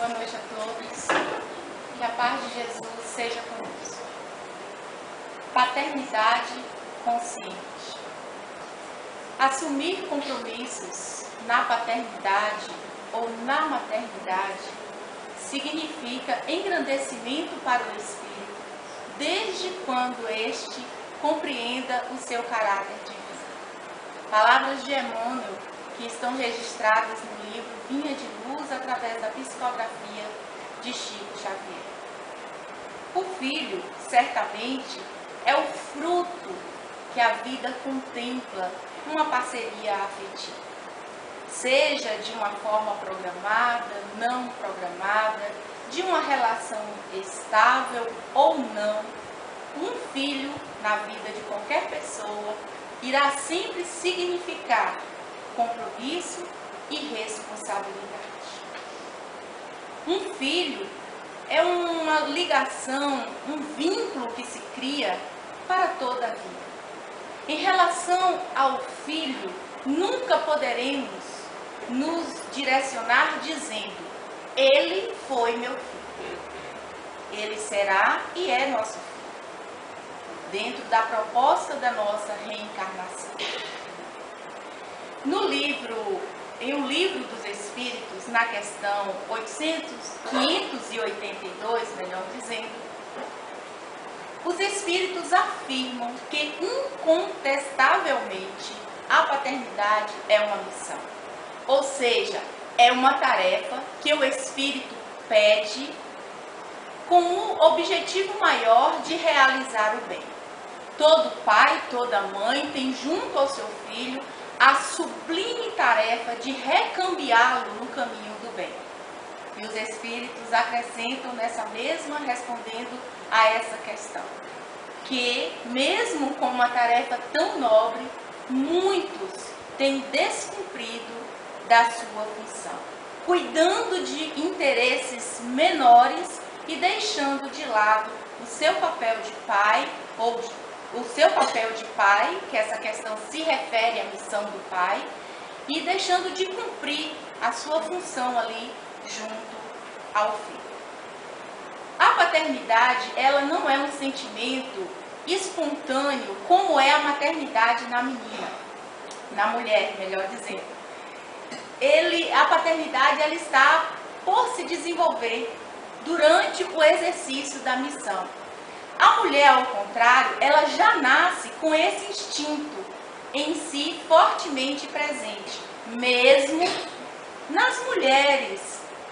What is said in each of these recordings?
Boa noite a todos. Que a paz de Jesus seja conosco. Paternidade consciente. Assumir compromissos na paternidade ou na maternidade significa engrandecimento para o espírito, desde quando este compreenda o seu caráter divino. Palavras de Emmanuel que estão registradas no livro Vinha de Luz através da psicografia de Chico Xavier. O filho, certamente, é o fruto que a vida contempla numa parceria afetiva. Seja de uma forma programada, não programada, de uma relação estável ou não, um filho na vida de qualquer pessoa irá sempre significar compromisso e responsabilidade. Um filho é uma ligação, um vínculo que se cria para toda a vida. Em relação ao filho, nunca poderemos nos direcionar dizendo: ele foi meu filho. Ele será e é nosso filho, dentro da proposta da nossa reencarnação. Em O Livro dos Espíritos, na questão 582, melhor dizendo, os Espíritos afirmam que incontestavelmente a paternidade é uma missão. Ou seja, é uma tarefa que o Espírito pede com o objetivo maior de realizar o bem. Todo pai, toda mãe tem junto ao seu filho a sublime tarefa de recambiá-lo no caminho do bem. E os Espíritos acrescentam nessa mesma, respondendo a essa questão, que mesmo com uma tarefa tão nobre, muitos têm descumprido da sua função, cuidando de interesses menores e deixando de lado o seu papel de pai que essa questão se refere à missão do pai, e deixando de cumprir a sua função ali junto ao filho. A paternidade, ela não é um sentimento espontâneo como é a maternidade na menina, na mulher, melhor dizendo. A paternidade, ela está por se desenvolver durante o exercício da missão. A mulher, ao contrário, ela já nasce com esse instinto em si fortemente presente, mesmo nas mulheres,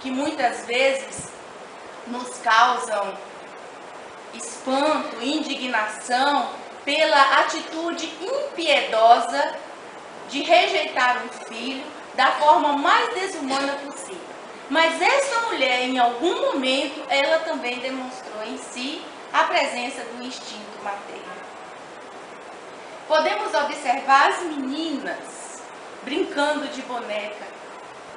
que muitas vezes nos causam espanto, indignação pela atitude impiedosa de rejeitar um filho da forma mais desumana possível. Mas essa mulher, em algum momento, ela também demonstrou em si a presença do instinto materno. Podemos observar as meninas brincando de boneca.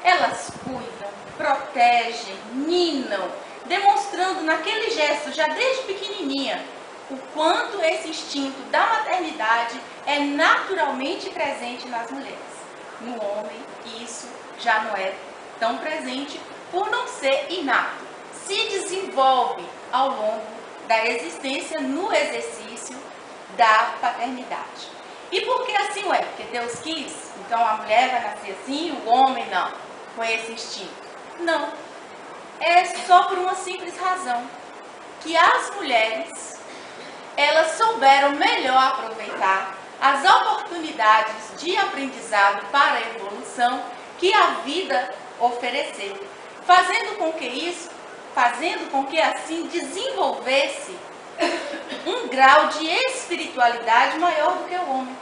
Elas cuidam, protegem, ninam, demonstrando naquele gesto, já desde pequenininha, o quanto esse instinto da maternidade é naturalmente presente nas mulheres. No homem, isso já não é tão presente por não ser inato. Se desenvolve ao longo da existência no exercício da paternidade. E por que assim é? Porque Deus quis? Então a mulher vai nascer assim, o homem não, com esse instinto? Não. É só por uma simples razão, que as mulheres, elas souberam melhor aproveitar as oportunidades de aprendizado para a evolução que a vida ofereceu, fazendo com que assim desenvolvesse um grau de espiritualidade maior do que o homem.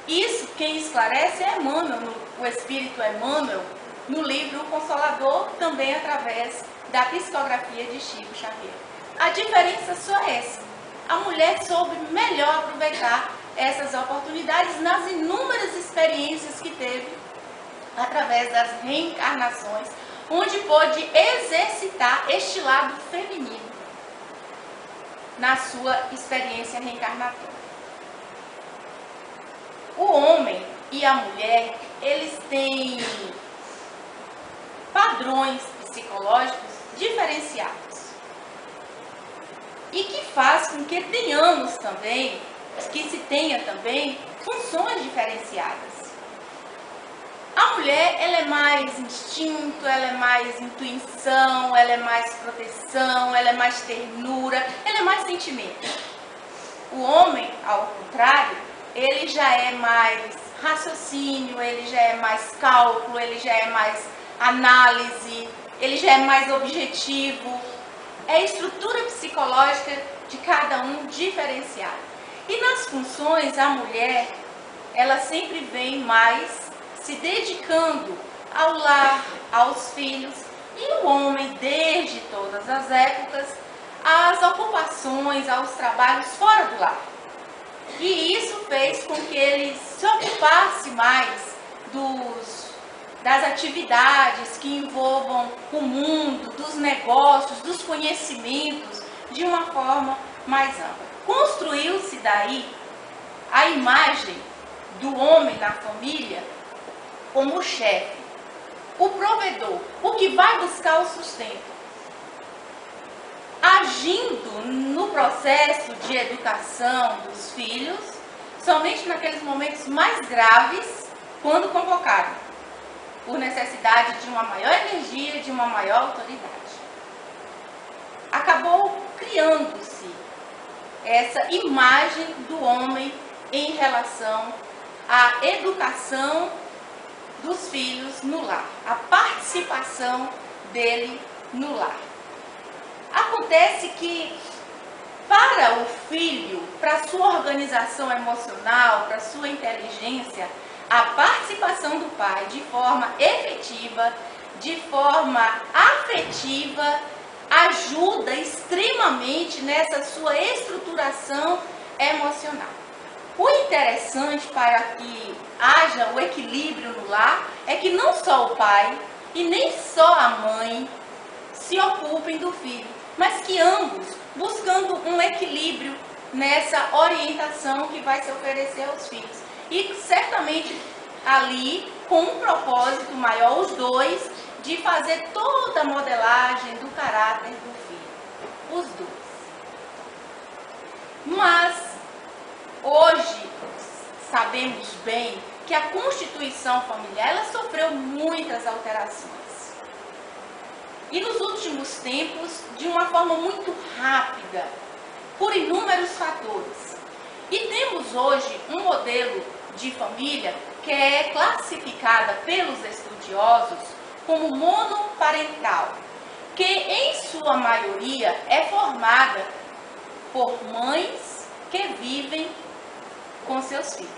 Isso quem esclarece é Emmanuel, o Espírito Emmanuel, no livro O Consolador, também através da psicografia de Chico Xavier. A diferença só é essa: a mulher soube melhor aproveitar essas oportunidades nas inúmeras experiências que teve através das reencarnações, onde pôde exercitar este lado feminino na sua experiência reencarnatória. O homem e a mulher, eles têm padrões psicológicos psicológicos diferenciados. E que faz com que tenhamos também, que se tenha também, funções diferenciadas. A mulher, ela é mais instinto, ela é mais intuição, ela é mais proteção, ela é mais ternura, ela é mais sentimento. O homem, ao contrário, ele já é mais raciocínio, ele já é mais cálculo, ele já é mais análise, ele já é mais objetivo. É a estrutura psicológica de cada um diferenciada. E nas funções, a mulher, ela sempre vem mais se dedicando ao lar, aos filhos, e o homem, desde todas as épocas, às ocupações, aos trabalhos fora do lar. E isso fez com que ele se ocupasse mais das atividades que envolvam o mundo, dos negócios, dos conhecimentos, de uma forma mais ampla. Construiu-se daí a imagem do homem na família como o chefe, o provedor, o que vai buscar o sustento, agindo no processo de educação dos filhos, somente naqueles momentos mais graves, quando convocado, por necessidade de uma maior energia, de uma maior autoridade. Acabou criando-se essa imagem do homem em relação à educação dos filhos no lar, a participação dele no lar. Acontece que para o filho, para sua organização emocional, para sua inteligência, a participação do pai de forma efetiva, de forma afetiva, ajuda extremamente nessa sua estruturação emocional. O interessante para que haja o equilíbrio no lar é que não só o pai e nem só a mãe se ocupem do filho, mas que ambos, buscando um equilíbrio nessa orientação que vai se oferecer aos filhos. E certamente ali com um propósito maior, os dois, de fazer toda a modelagem do caráter do filho. Os dois. Mas hoje sabemos bem que a constituição familiar ela sofreu muitas alterações. E nos últimos tempos, de uma forma muito rápida, por inúmeros fatores. E temos hoje um modelo de família que é classificada pelos estudiosos como monoparental, que em sua maioria é formada por mães que vivem com seus filhos.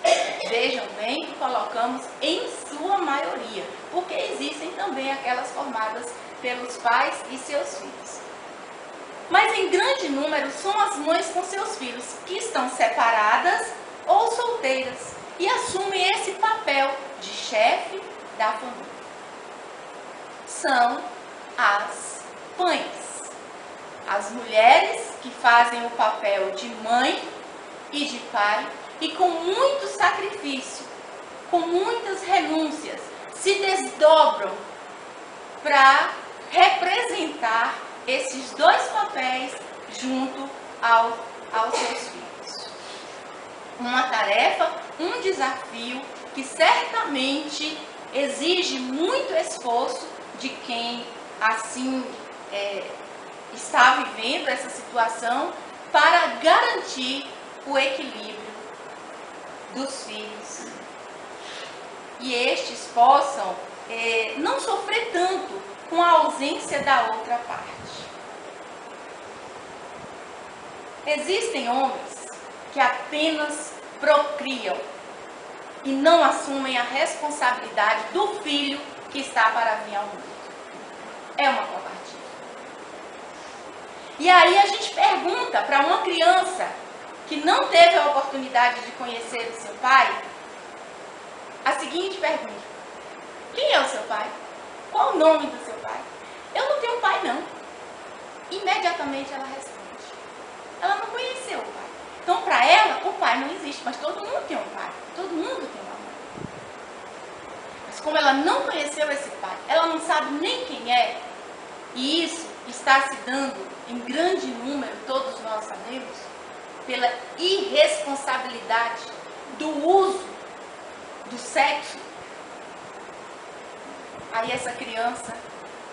Vejam bem que colocamos em sua maioria, porque existem também aquelas formadas pelos pais e seus filhos. Mas em grande número são as mães com seus filhos que estão separadas ou solteiras e assumem esse papel de chefe da família. São as mães, as mulheres que fazem o papel de mãe e de pai e com muito sacrifício, com muitas renúncias, se desdobram para representar esses dois papéis junto aos seus filhos. Uma tarefa, um desafio que certamente exige muito esforço de quem assim está vivendo essa situação para garantir o equilíbrio dos filhos e estes possam não sofrer tanto com a ausência da outra parte. Existem homens que apenas procriam e não assumem a responsabilidade do filho que está para vir ao mundo. É uma covardia. E aí a gente pergunta para uma criança que não teve a oportunidade de conhecer o seu pai, a seguinte pergunta: quem é o seu pai? Qual o nome do seu pai? Eu não tenho pai, não. Imediatamente ela responde. Ela não conheceu o pai. Então, para ela, o pai não existe, mas todo mundo tem um pai. Todo mundo tem uma mãe. Mas como ela não conheceu esse pai, ela não sabe nem quem é, E isso está se dando em grande número, todos nós sabemos, pela irresponsabilidade do uso do sexo. Aí essa criança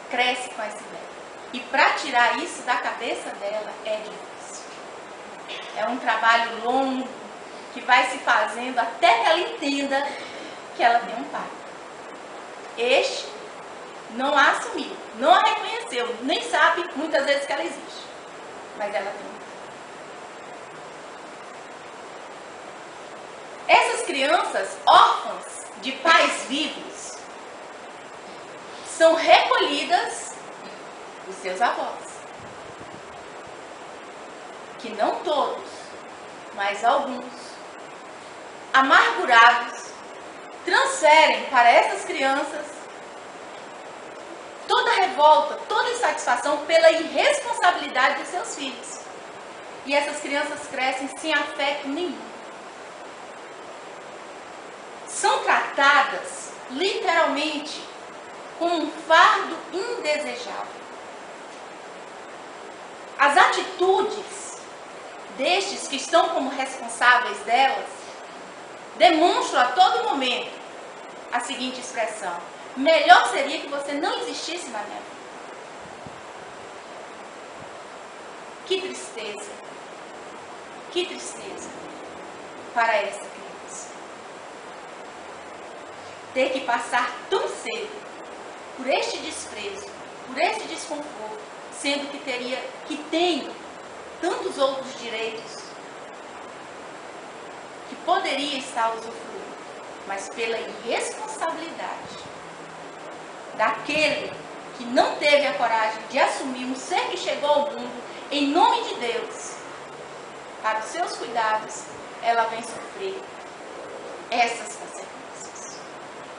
cresce com essa ideia. E para tirar isso da cabeça dela é difícil. É um trabalho longo que vai se fazendo até que ela entenda que ela tem um pai. Este não a assumiu, não a reconheceu, nem sabe muitas vezes que ela existe. Mas ela tem um pai. Essas crianças órfãs de pais vivos são recolhidas dos seus avós. Que não todos, mas alguns, amargurados, transferem para essas crianças toda a revolta, toda a insatisfação pela irresponsabilidade dos seus filhos. E essas crianças crescem sem afeto nenhum. São tratadas, literalmente, como um fardo indesejável. As atitudes destes que estão como responsáveis delas demonstram a todo momento a seguinte expressão: melhor seria que você não existisse na minha vida. Que tristeza para essa criança. Ter que passar tão cedo por este desprezo, por este desconforto, sendo que tem tantos outros direitos que poderia estar usufruindo, mas pela irresponsabilidade daquele que não teve a coragem de assumir um ser que chegou ao mundo em nome de Deus, para os seus cuidados, ela vem sofrer essas consequências.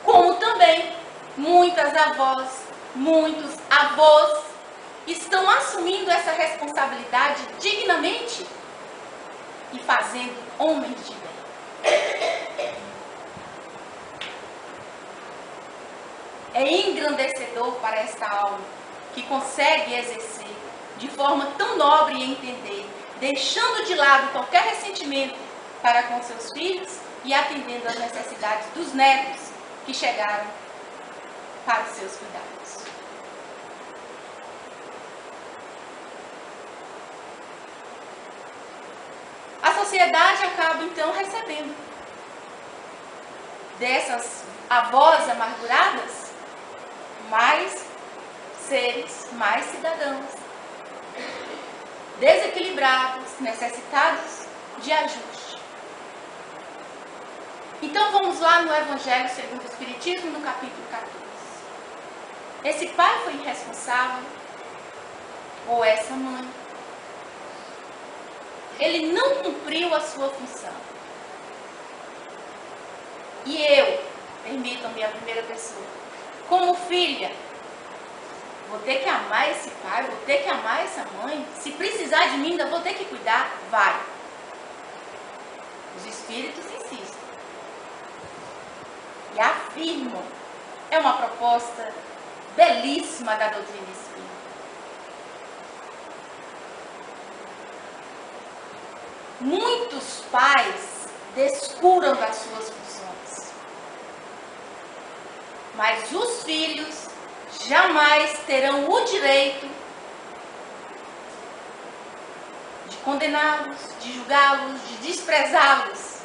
Como também muitas avós, muitos avós estão assumindo essa responsabilidade dignamente e fazendo homens de bem. É engrandecedor para esta alma que consegue exercer de forma tão nobre e entender, deixando de lado qualquer ressentimento para com seus filhos e atendendo às necessidades dos netos que chegaram para os seus cuidados. A sociedade acaba então recebendo dessas avós amarguradas mais seres, mais cidadãos, desequilibrados, necessitados de ajuste. Então vamos lá no Evangelho segundo o Espiritismo, no capítulo 14. Esse pai foi irresponsável, ou essa mãe. Ele não cumpriu a sua função. E eu, permitam-me a primeira pessoa, como filha, vou ter que amar esse pai, vou ter que amar essa mãe. Se precisar de mim, ainda vou ter que cuidar. Vai. Os espíritos insistem. E afirmam. É uma proposta belíssima da doutrina espírita. Muitos pais descuram das suas funções. Mas os filhos jamais terão o direito de condená-los, de julgá-los, de desprezá-los.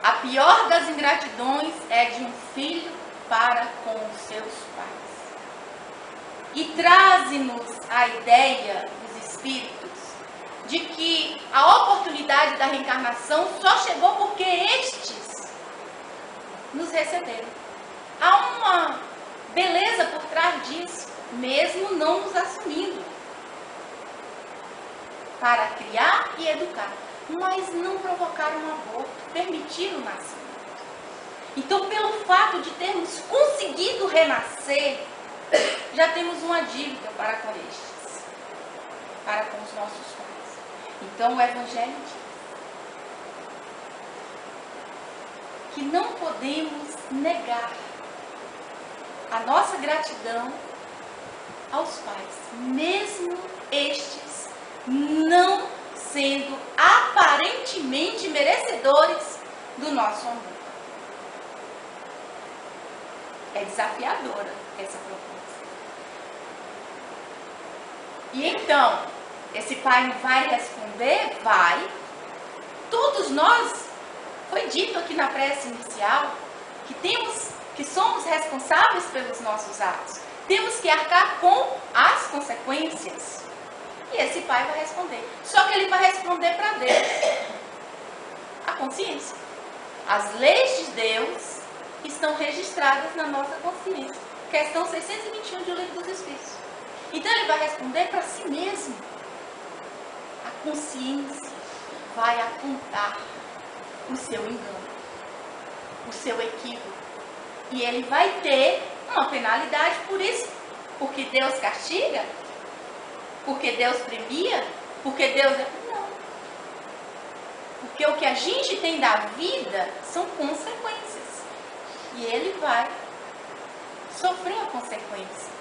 A pior das ingratidões é de um filho para com os seus pais. E traze-nos a ideia dos espíritos de que a oportunidade da reencarnação só chegou porque estes nos receberam. Há uma beleza por trás disso, mesmo não nos assumindo, para criar e educar, mas não provocar um aborto, permitir o nascimento. Então, pelo fato de termos conseguido renascer, já temos uma dívida para com estes, para com os nossos pais. Então, o Evangelho diz que não podemos negar a nossa gratidão aos pais, mesmo estes não sendo aparentemente merecedores do nosso amor. É desafiadora essa proposta. E então, esse pai não vai responder? Vai. Todos nós, foi dito aqui na prece inicial, que somos responsáveis pelos nossos atos. Temos que arcar com as consequências. E esse pai vai responder. Só que ele vai responder para Deus. A consciência. As leis de Deus estão registradas na nossa consciência. Questão 621 do Livro dos Espíritos. Então ele vai responder para si mesmo. A consciência vai apontar o seu engano, o seu equívoco. E ele vai ter uma penalidade por isso. Porque Deus castiga? Porque Deus premia? Porque Deus é... Não. Porque o que a gente tem da vida são consequências. E ele vai sofrer a consequência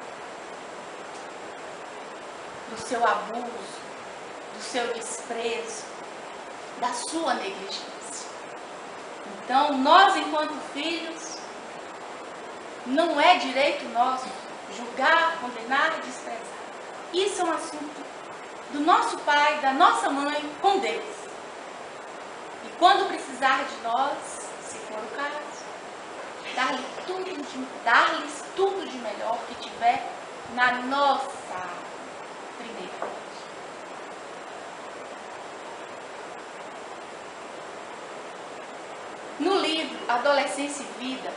do seu abuso, do seu desprezo, da sua negligência. Então, nós, enquanto filhos, não é direito nosso julgar, condenar e desprezar. Isso é um assunto do nosso pai, da nossa mãe com Deus. E quando precisar de nós, se for o caso, dar-lhes tudo de melhor que tiver na nossa primeira. No livro Adolescência e Vida,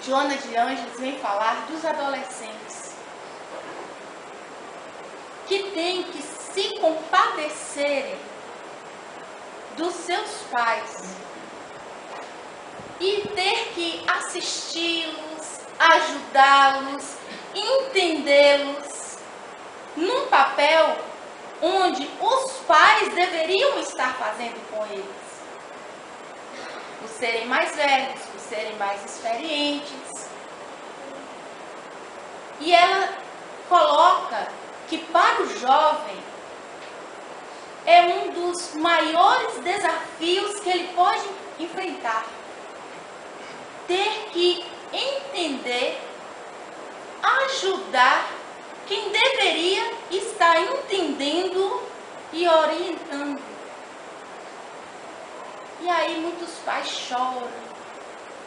Joana de Ângeles vem falar dos adolescentes que têm que se compadecerem dos seus pais e ter que assisti-los, ajudá-los, entendê-los num papel onde os pais deveriam estar fazendo com eles. Por serem mais velhos, por serem mais experientes. E ela coloca que para o jovem é um dos maiores desafios que ele pode enfrentar. Ter que entender, ajudar quem deveria estar entendendo e orientando. E aí muitos pais choram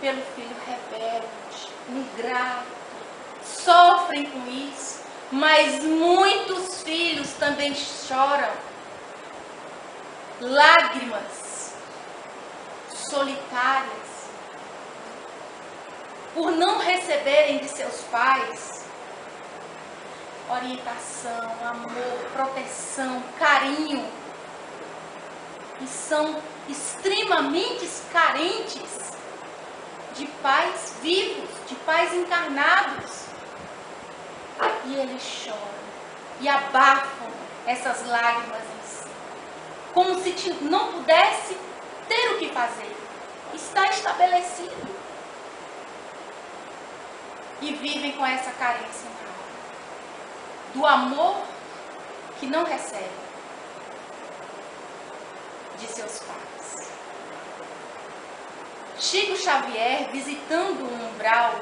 pelo filho rebelde, ingrato, sofrem com isso, mas muitos filhos também choram lágrimas solitárias por não receberem de seus pais orientação, amor, proteção, carinho, e são extremamente carentes de pais vivos, de pais encarnados. E eles choram e abafam essas lágrimas em si, como se não pudesse ter o que fazer. Está estabelecido. E vivem com essa carência na alma, do amor que não recebem de seus pais. Chico Xavier, visitando o umbral,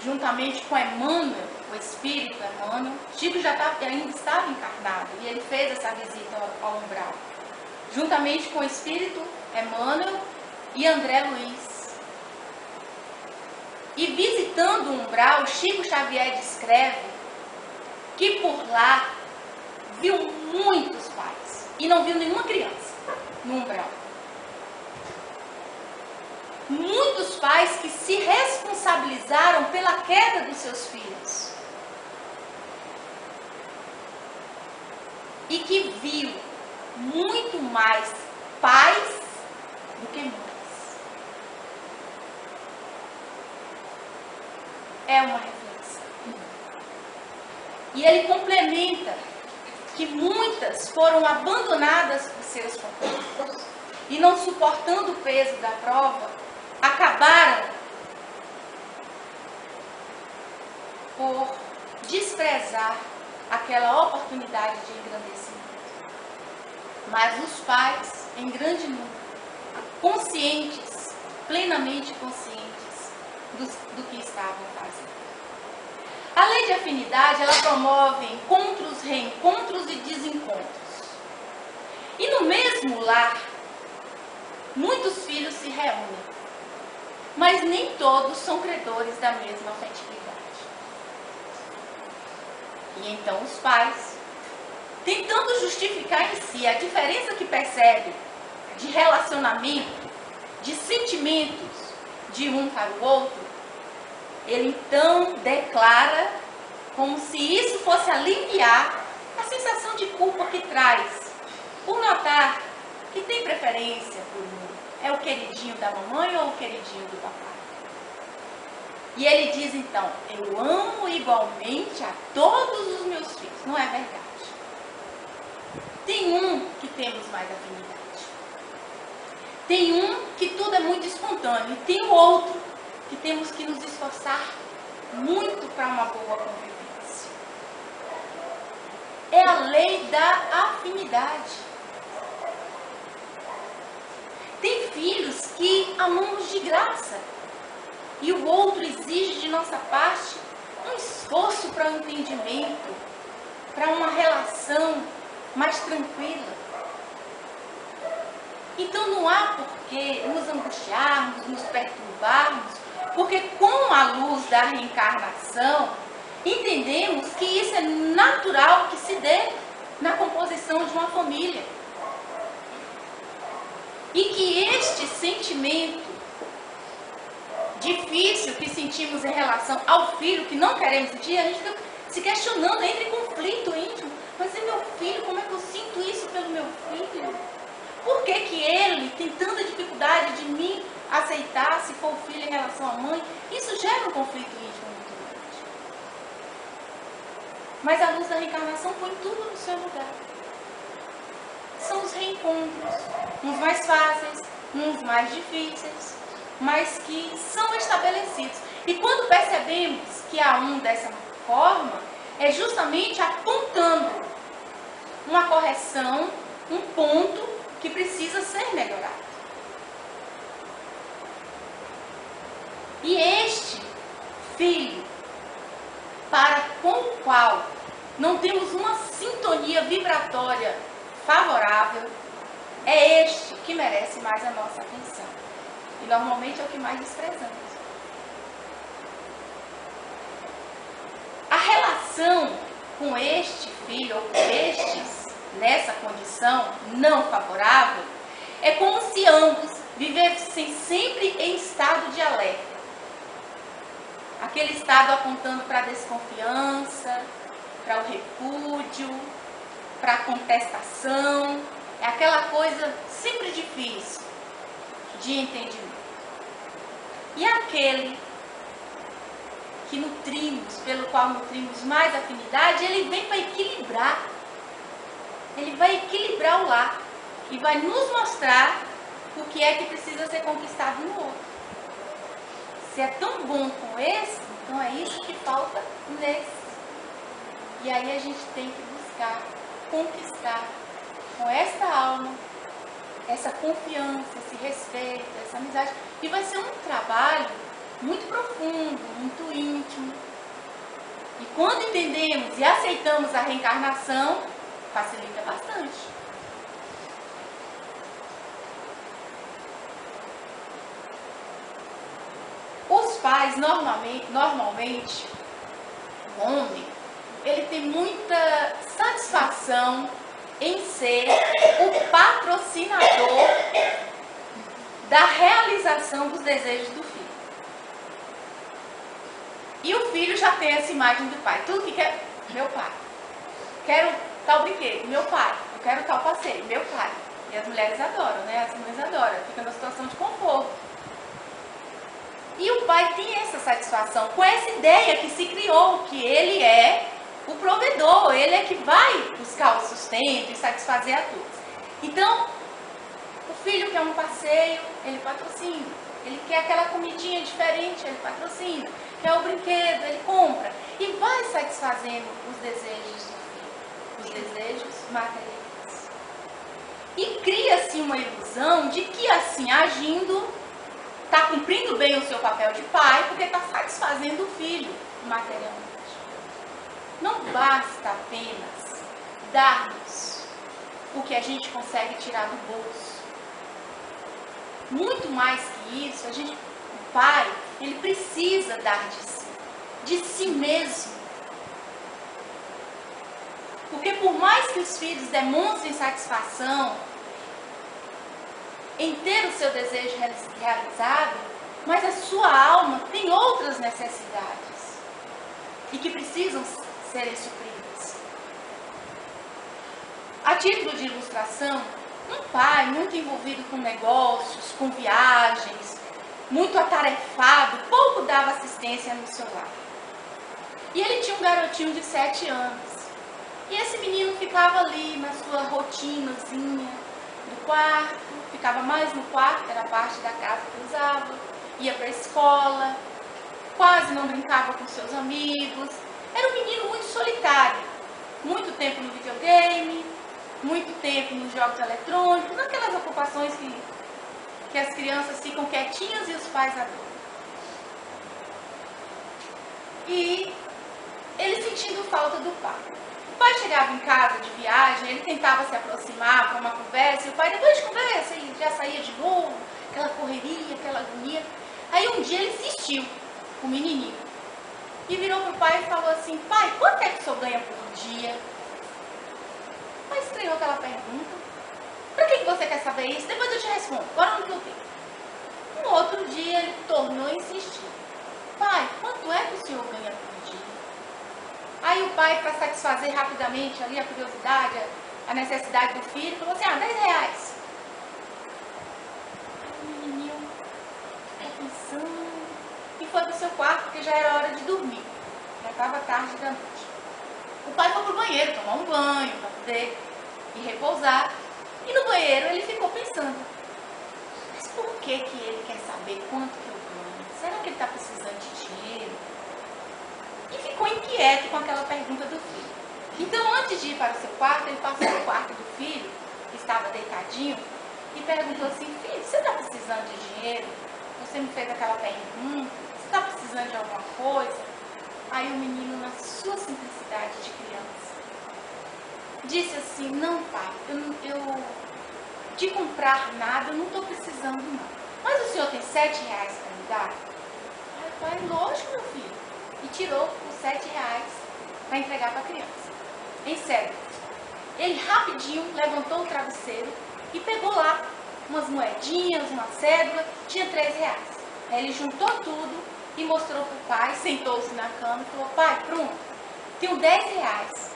juntamente com Emmanuel, o espírito Emmanuel, Chico ainda estava encarnado e ele fez essa visita ao umbral, juntamente com o espírito Emmanuel e André Luiz. E visitando o umbral, Chico Xavier descreve que por lá viu muitos pais e não viu nenhuma criança no umbral. Muitos pais que se responsabilizaram pela queda dos seus filhos e que viu muito mais pais do que mães. É uma reflexão. E ele complementa que muitas foram abandonadas por seus companheiros e, não suportando o peso da prova, acabaram por desprezar aquela oportunidade de engrandecimento. Mas os pais, em grande número, conscientes, plenamente conscientes do que estavam fazendo. A lei de afinidade, ela promove encontros, reencontros e desencontros. E no mesmo lar, muitos filhos se reúnem, mas nem todos são credores da mesma afetividade. E então os pais, tentando justificar em si a diferença que percebe de relacionamento, de sentimentos de um para o outro, ele então declara como se isso fosse aliviar a sensação de culpa que traz, por notar que tem preferência por um. É o queridinho da mamãe ou o queridinho do papai? E ele diz então, eu amo igualmente a todos os meus filhos. Não é verdade. Tem um que temos mais afinidade. Tem um que tudo é muito espontâneo. E tem o outro que temos que nos esforçar muito para uma boa convivência. É a lei da afinidade. Tem filhos que amamos de graça e o outro exige de nossa parte um esforço para o entendimento, para uma relação mais tranquila. Então não há por que nos angustiarmos, nos perturbarmos, porque com a luz da reencarnação, entendemos que isso é natural que se dê na composição de uma família. E que este sentimento difícil que sentimos em relação ao filho, que não queremos sentir, a gente fica se questionando, entra em conflito íntimo. Mas é meu filho, como é que eu sinto isso pelo meu filho? Por que que ele tem tanta dificuldade de me aceitar se for o filho em relação à mãe? Isso gera um conflito íntimo muito grande. Mas a luz da reencarnação põe tudo no seu lugar. São os reencontros, uns mais fáceis, uns mais difíceis, mas que são estabelecidos. E quando percebemos que há um dessa forma, é justamente apontando uma correção, um ponto que precisa ser melhorado. E este filho, para com o qual não temos uma sintonia vibratória favorável, é este que merece mais a nossa atenção. E normalmente é o que mais desprezamos. A relação com este filho ou com estes, nessa condição não favorável, é como se ambos vivessem sempre em estado de alerta. Aquele estado apontando para a desconfiança, para o repúdio, para a contestação. É aquela coisa sempre difícil de entendimento. E aquele que nutrimos, pelo qual nutrimos mais afinidade, ele vem para equilibrar. Ele vai equilibrar o lar e vai nos mostrar o que é que precisa ser conquistado no outro. Se é tão bom com esse, então é isso que falta nesse. E aí a gente tem que buscar conquistar com esta alma, essa confiança, esse respeito, essa amizade. E vai ser um trabalho muito profundo, muito íntimo. E quando entendemos e aceitamos a reencarnação, facilita bastante. Os pais, normalmente, o homem, ele tem muita satisfação em ser o patrocinador da realização dos desejos do filho. E o filho já tem essa imagem do pai. Tudo que quer, meu pai. Quero tal brinquedo, meu pai. Eu quero tal passeio, meu pai. E as mulheres adoram, né? As mães adoram. Fica numa situação de conforto. E o pai tem essa satisfação com essa ideia que se criou, que ele é o provedor, ele é que vai buscar o sustento e satisfazer a todos. Então, o filho quer um passeio, ele patrocina. Ele quer aquela comidinha diferente, ele patrocina. quer o brinquedo, ele compra e vai satisfazendo os desejos do filho, os desejos materiais. E cria-se uma ilusão de que assim agindo, está cumprindo bem o seu papel de pai, porque está satisfazendo o filho materialmente. Não basta apenas dar-nos o que a gente consegue tirar do bolso. Muito mais que isso, o pai, ele precisa dar de si mesmo. Porque por mais que os filhos demonstrem satisfação em ter o seu desejo realizado, mas a sua alma tem outras necessidades e que precisam serem supridas. A título de ilustração, um pai muito envolvido com negócios, com viagens, muito atarefado, pouco dava assistência no seu lar. E ele tinha um garotinho de 7 anos. E esse menino ficava ali na sua rotinazinha do quarto, ficava mais no quarto, era a parte da casa que usava, ia para a escola, quase não brincava com seus amigos. Era um menino muito solitário, muito tempo no videogame, muito tempo nos jogos eletrônicos, naquelas ocupações que as crianças ficam quietinhas e os pais adoram. E ele sentindo falta do pai. O pai chegava em casa de viagem, ele tentava se aproximar para uma conversa, e o pai depois de conversa, e já saía de novo, aquela correria, aquela agonia. Aí um dia ele insistiu, o menininho, e virou para o pai e falou assim: pai, quanto é que o senhor ganha por dia? O pai estranhou aquela pergunta. Para que você quer saber isso? Depois eu te respondo, agora não estou tempo. Um outro dia ele tornou a insistir: pai, quanto é que o senhor ganha por dia? Aí o pai, para satisfazer rapidamente ali a curiosidade, a necessidade do filho, falou assim: 10 reais. Aí o menininho ficou pensando e foi para o seu quarto, porque já era hora de dormir. Já estava tarde da noite. O pai foi para o banheiro tomar um banho, para poder ir repousar. E no banheiro ele ficou pensando: mas por que ele quer saber quanto que eu ganho? Será que ele está precisando de dinheiro? E ficou inquieto com aquela pergunta do filho. Então, antes de ir para o seu quarto, ele passou no quarto do filho, que estava deitadinho, e perguntou assim: filho, você está precisando de dinheiro? Você me fez aquela pergunta, você está precisando de alguma coisa? Aí o menino, na sua simplicidade de criança, disse assim: não, pai, eu de comprar nada, eu não estou precisando não. Mas o senhor tem 7 reais para me dar? Aí o pai: lógico, meu filho. E tirou os 7 reais para entregar para a criança. Em sério, ele rapidinho levantou o travesseiro e pegou lá umas moedinhas, uma cédula, tinha 3 reais. Aí ele juntou tudo e mostrou para o pai, sentou-se na cama e falou: pai, pronto, tenho 10 reais.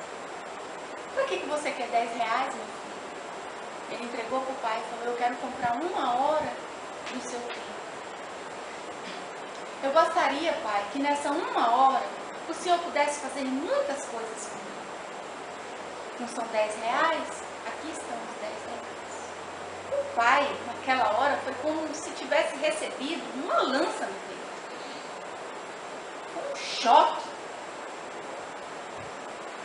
Para que você quer 10 reais, meu filho? Ele entregou para o pai e falou: eu quero comprar 1 hora do seu filho. Eu gostaria, pai, que nessa 1 hora o senhor pudesse fazer muitas coisas comigo. Não são 10 reais? Aqui estão os 10 reais. O pai, naquela hora, foi como se tivesse recebido uma lança no peito. Foi um choque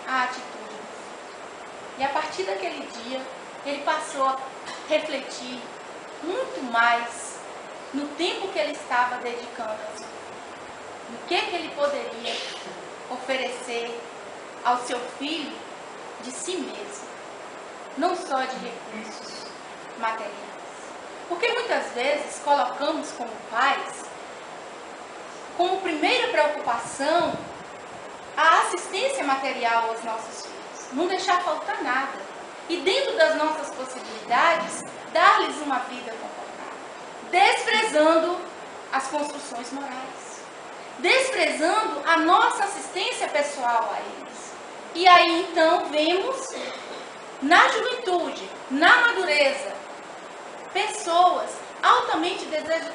a atitude do filho. E a partir daquele dia, ele passou a refletir muito mais no tempo que ele estava dedicando a seu filho, no que ele poderia oferecer ao seu filho de si mesmo, não só de recursos materiais. Porque muitas vezes colocamos como pais, como primeira preocupação, a assistência material aos nossos filhos, não deixar faltar nada. E dentro das nossas possibilidades, dar-lhes uma vida confortável, desprezando as construções morais, desprezando a nossa assistência pessoal a eles. E aí então vemos na juventude, na madureza, pessoas altamente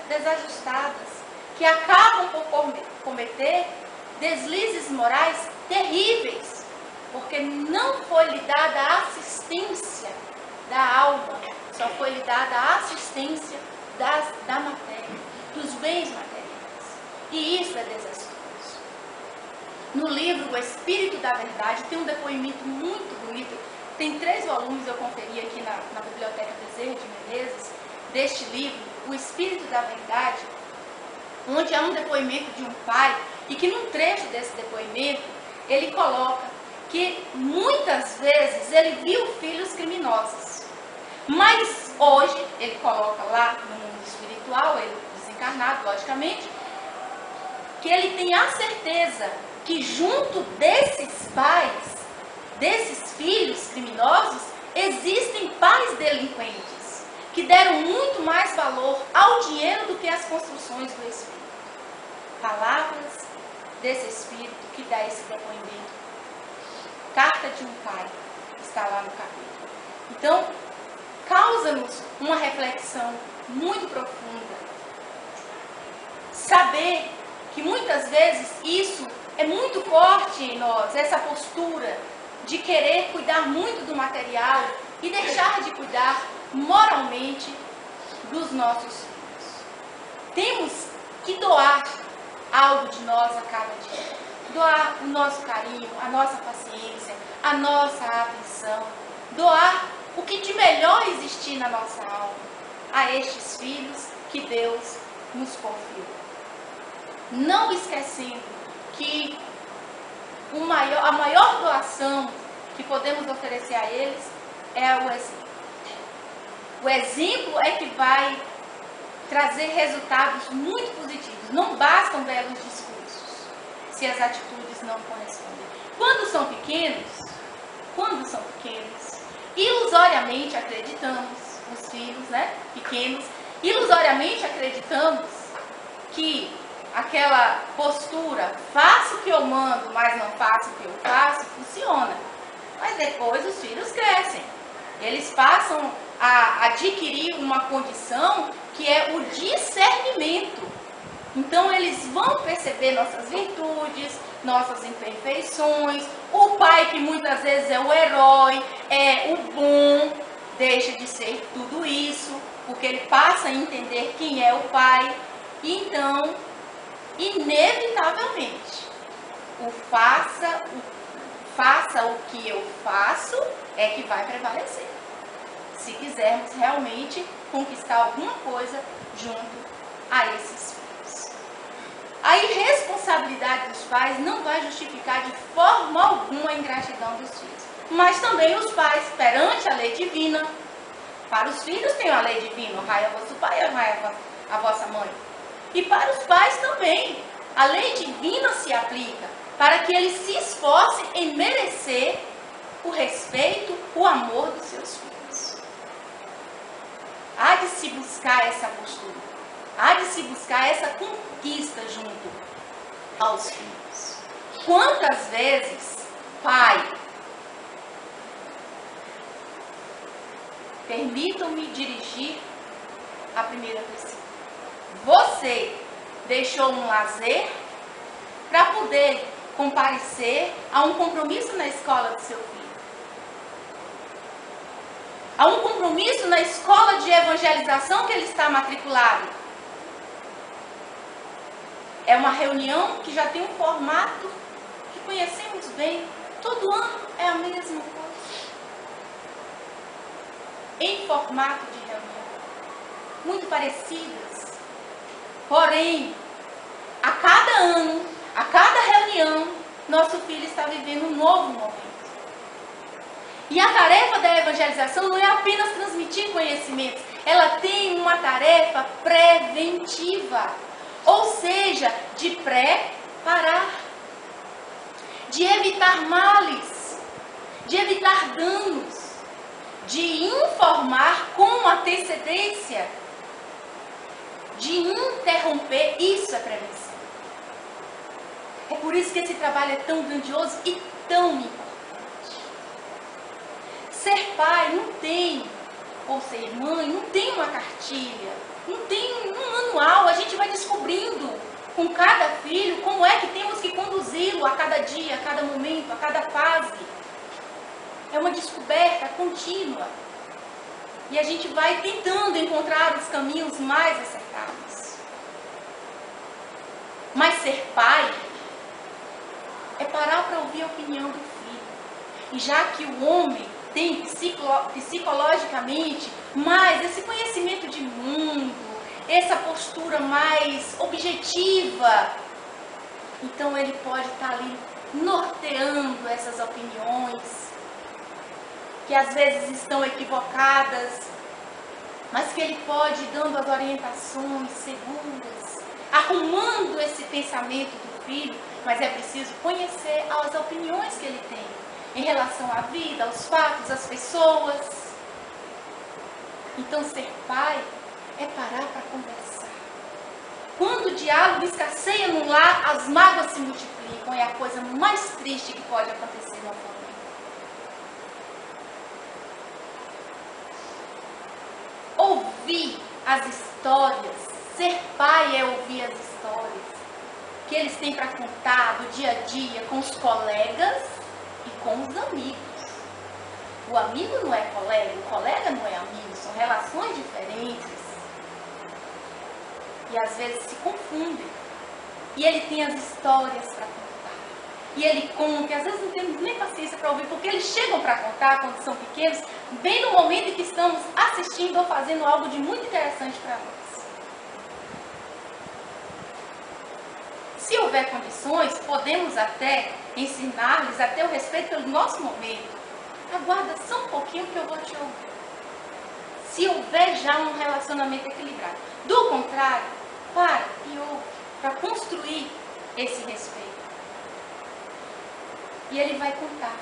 desajustadas que acabam por cometer deslizes morais terríveis, porque não foi lhe dada a assistência da alma, só foi lhe dada a assistência da matéria, dos bens materiais. E isso é desastroso. No livro O Espírito da Verdade, tem um depoimento muito bonito. Tem 3 volumes, eu conferi aqui na Biblioteca Bezerra de Menezes, deste livro, O Espírito da Verdade, onde há um depoimento de um pai, e que num trecho desse depoimento, ele coloca que muitas vezes ele viu filhos criminosos. Mas hoje, ele coloca lá no mundo espiritual, ele desencarnado, logicamente, que ele tem a certeza que junto desses pais, desses filhos criminosos, existem pais delinquentes, que deram muito mais valor ao dinheiro do que às construções do Espírito. Palavras desse Espírito que dá esse depoimento. Carta de um pai, está lá no capítulo. Então, causa-nos uma reflexão muito profunda. Saber que muitas vezes isso é muito forte em nós, essa postura de querer cuidar muito do material e deixar de cuidar moralmente dos nossos filhos. Temos que doar algo de nós a cada dia. Doar o nosso carinho, a nossa paciência, a nossa atenção. Doar o que de melhor existir na nossa alma a estes filhos que Deus nos confiou. Não esquecendo que a maior doação que podemos oferecer a eles é o exemplo. O exemplo é que vai trazer resultados muito positivos. Não bastam belos discursos se as atitudes não correspondem. Quando são pequenos, ilusoriamente acreditamos, os filhos, pequenos, ilusoriamente acreditamos que aquela postura, faço o que eu mando, mas não faço o que eu faço, funciona. Mas depois os filhos crescem. Eles passam a adquirir uma condição que é o discernimento. Então eles vão perceber nossas virtudes, nossas imperfeições. O pai, que muitas vezes é o herói, é o bom, deixa de ser tudo isso, porque ele passa a entender quem é o pai. E então, inevitavelmente, faça o que eu faço é que vai prevalecer. Se quisermos realmente conquistar alguma coisa junto a esses filhos. A irresponsabilidade dos pais não vai justificar de forma alguma a ingratidão dos filhos. Mas também os pais, perante a lei divina, para os filhos tem a lei divina, honrai a vosso pai e honrai a vossa mãe. E para os pais também, a lei divina se aplica para que eles se esforcem em merecer o respeito, o amor dos seus filhos. Há de se buscar essa postura, há de se buscar essa conquista junto aos filhos. Quantas vezes, pai, permitam-me dirigir a primeira pessoa. Você deixou um lazer para poder comparecer a um compromisso na escola do seu filho. A um compromisso na escola de evangelização que ele está matriculado. É uma reunião que já tem um formato que conhecemos bem. Todo ano é a mesma coisa. Em formato de reunião. Muito parecidas. Porém, a cada ano, a cada reunião, nosso filho está vivendo um novo momento. E a tarefa da evangelização não é apenas transmitir conhecimentos, ela tem uma tarefa preventiva, ou seja, de preparar, de evitar males, de evitar danos, de informar com antecedência, de interromper. Isso é prevenção. É por isso que esse trabalho é tão grandioso e tão importante. Ser pai não tem, ou ser mãe, não tem uma cartilha, não tem um manual. A gente vai descobrindo com cada filho como é que temos que conduzi-lo a cada dia, a cada momento, a cada fase. É uma descoberta contínua. E a gente vai tentando encontrar os caminhos mais acertados. Mas ser pai é parar para ouvir a opinião do filho. E já que o homem tem psicologicamente mais esse conhecimento de mundo, essa postura mais objetiva, então ele pode estar ali norteando essas opiniões, que às vezes estão equivocadas, mas que ele pode ir dando as orientações seguras, arrumando esse pensamento do filho, mas é preciso conhecer as opiniões que ele tem em relação à vida, aos fatos, às pessoas. Então ser pai é parar para conversar. Quando o diálogo escasseia no lar, as mágoas se multiplicam, é a coisa mais triste que pode acontecer na família. Ouvir as histórias, ser pai é ouvir as histórias que eles têm para contar do dia a dia com os colegas e com os amigos. O amigo não é colega, o colega não é amigo, são relações diferentes. E às vezes se confundem. E ele tem as histórias para contar. E ele conta, e às vezes não temos nem paciência para ouvir, porque eles chegam para contar quando são pequenos, bem no momento em que estamos assistindo ou fazendo algo de muito interessante para nós. Se houver condições, podemos até ensinar-lhes até o respeito pelo nosso momento. Aguarda só um pouquinho que eu vou te ouvir. Se houver já um relacionamento equilibrado. Do contrário, para e ouve, para construir esse respeito. E ele vai contar.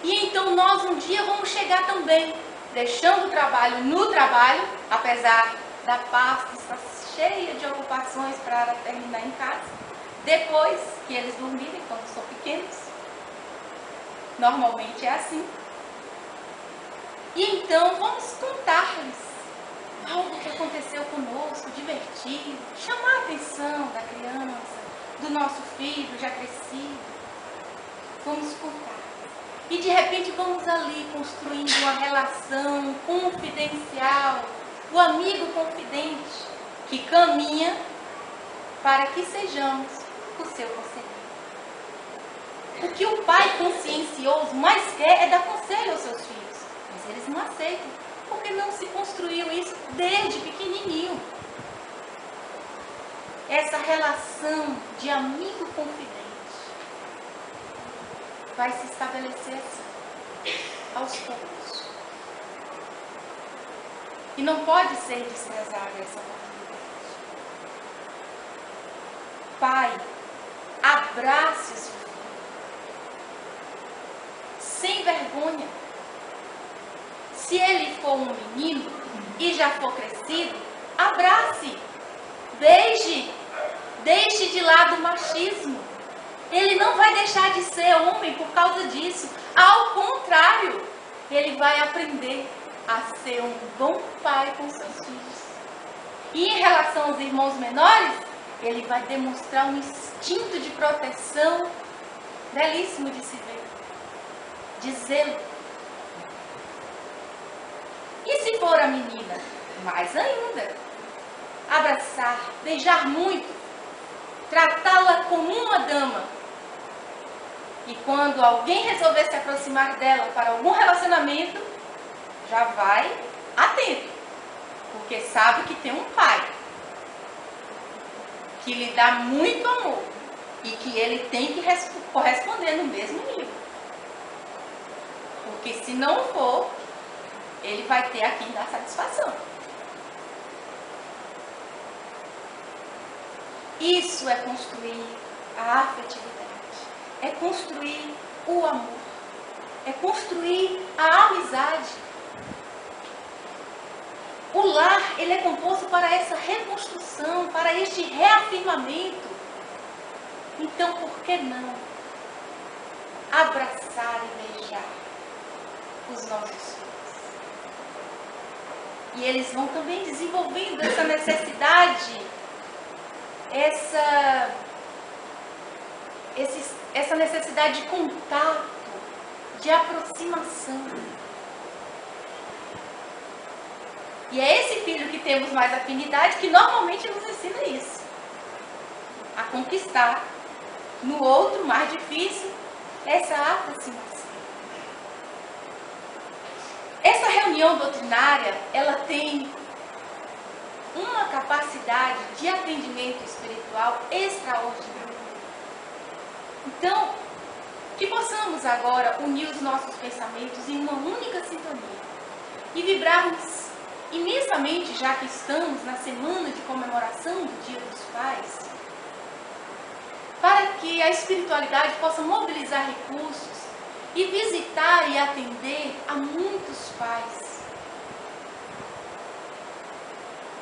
E então nós um dia vamos chegar também, deixando o trabalho no trabalho, apesar da pasta estar cheia de ocupações para terminar em casa, depois que eles dormirem, quando são pequenos. Normalmente é assim. E então vamos contar-lhes algo que aconteceu conosco, divertido, chamar a atenção da criança, do nosso filho já crescido. Vamos contar. E de repente vamos ali construindo uma relação confidencial, o amigo confidente, que caminha para que sejamos o seu conselheiro. O que o pai consciencioso mais quer é dar conselho aos seus filhos, mas eles não aceitam, porque não se construiu isso desde pequenininho. Essa relação de amigo confidente vai se estabelecer assim, aos poucos. E não pode ser desprezada essa oportunidade. Pai, abrace o seu filho, sem vergonha. Se ele for um menino e já for crescido, abrace, beije, deixe de lado o machismo. Ele não vai deixar de ser homem por causa disso. Ao contrário, ele vai aprender a ser um bom pai com seus filhos. E em relação aos irmãos menores, ele vai demonstrar um instinto de proteção belíssimo de se ver, de zelo. E se for a menina, mais ainda, abraçar, beijar muito, tratá-la como uma dama. E quando alguém resolver se aproximar dela para algum relacionamento, já vai atento, porque sabe que tem um pai que lhe dá muito amor e que ele tem que corresponder no mesmo nível. Porque se não for, ele vai ter a quem dar satisfação. Isso é construir a afetividade, é construir o amor, é construir a amizade. O lar, ele é composto para essa reconstrução, para este reafirmamento. Então, por que não abraçar e beijar os nossos filhos? E eles vão também desenvolvendo essa necessidade, essa necessidade de contato, de aproximação. E é esse filho que temos mais afinidade que normalmente nos ensina isso. A conquistar no outro mais difícil essa aproximação. Essa reunião doutrinária, ela tem uma capacidade de atendimento espiritual extraordinária. Então, que possamos agora unir os nossos pensamentos em uma única sintonia e vibrarmos imensamente, já que estamos na semana de comemoração do Dia dos Pais, para que a espiritualidade possa mobilizar recursos e visitar e atender a muitos pais,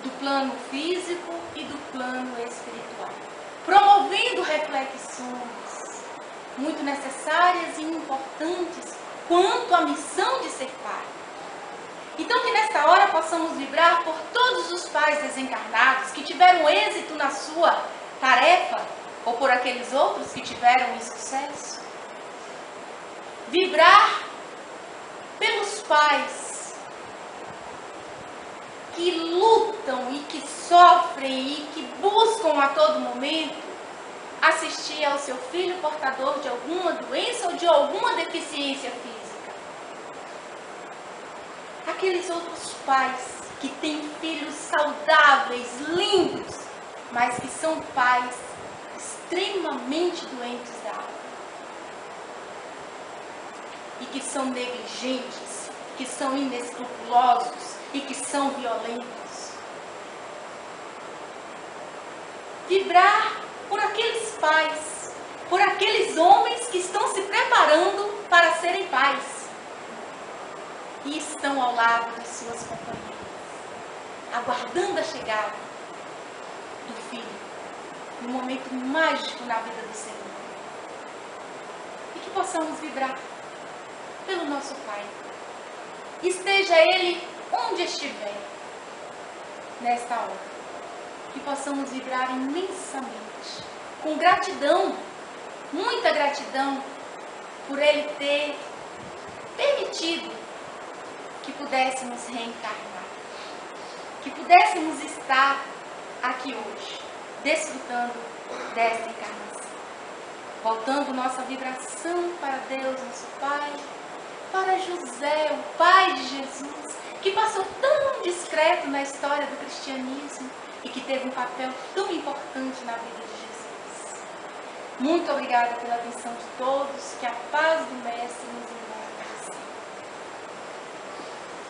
do plano físico e do plano espiritual, promovendo reflexões muito necessárias e importantes quanto à missão de ser pai. Então que nesta hora possamos vibrar por todos os pais desencarnados que tiveram êxito na sua tarefa, ou por aqueles outros que tiveram insucesso. Vibrar pelos pais que lutam e que sofrem e que buscam a todo momento assistir ao seu filho portador de alguma doença ou de alguma deficiência física. Aqueles outros pais que têm filhos saudáveis, lindos, mas que são pais extremamente doentes da alma. E que são negligentes, que são inescrupulosos e que são violentos. Vibrar por aqueles pais, por aqueles homens que estão se preparando para serem pais e estão ao lado de suas companheiras, aguardando a chegada do filho, no momento mágico na vida do Senhor. E que possamos vibrar pelo nosso Pai. Esteja Ele onde estiver, nesta hora. Que possamos vibrar imensamente, com gratidão, muita gratidão, por Ele ter permitido que pudéssemos reencarnar, que pudéssemos estar aqui hoje, desfrutando dessa encarnação, voltando nossa vibração para Deus, nosso Pai, para José, o pai de Jesus, que passou tão discreto na história do cristianismo e que teve um papel tão importante na vida de Jesus. Muito obrigada pela atenção de todos, que a paz do Mestre nos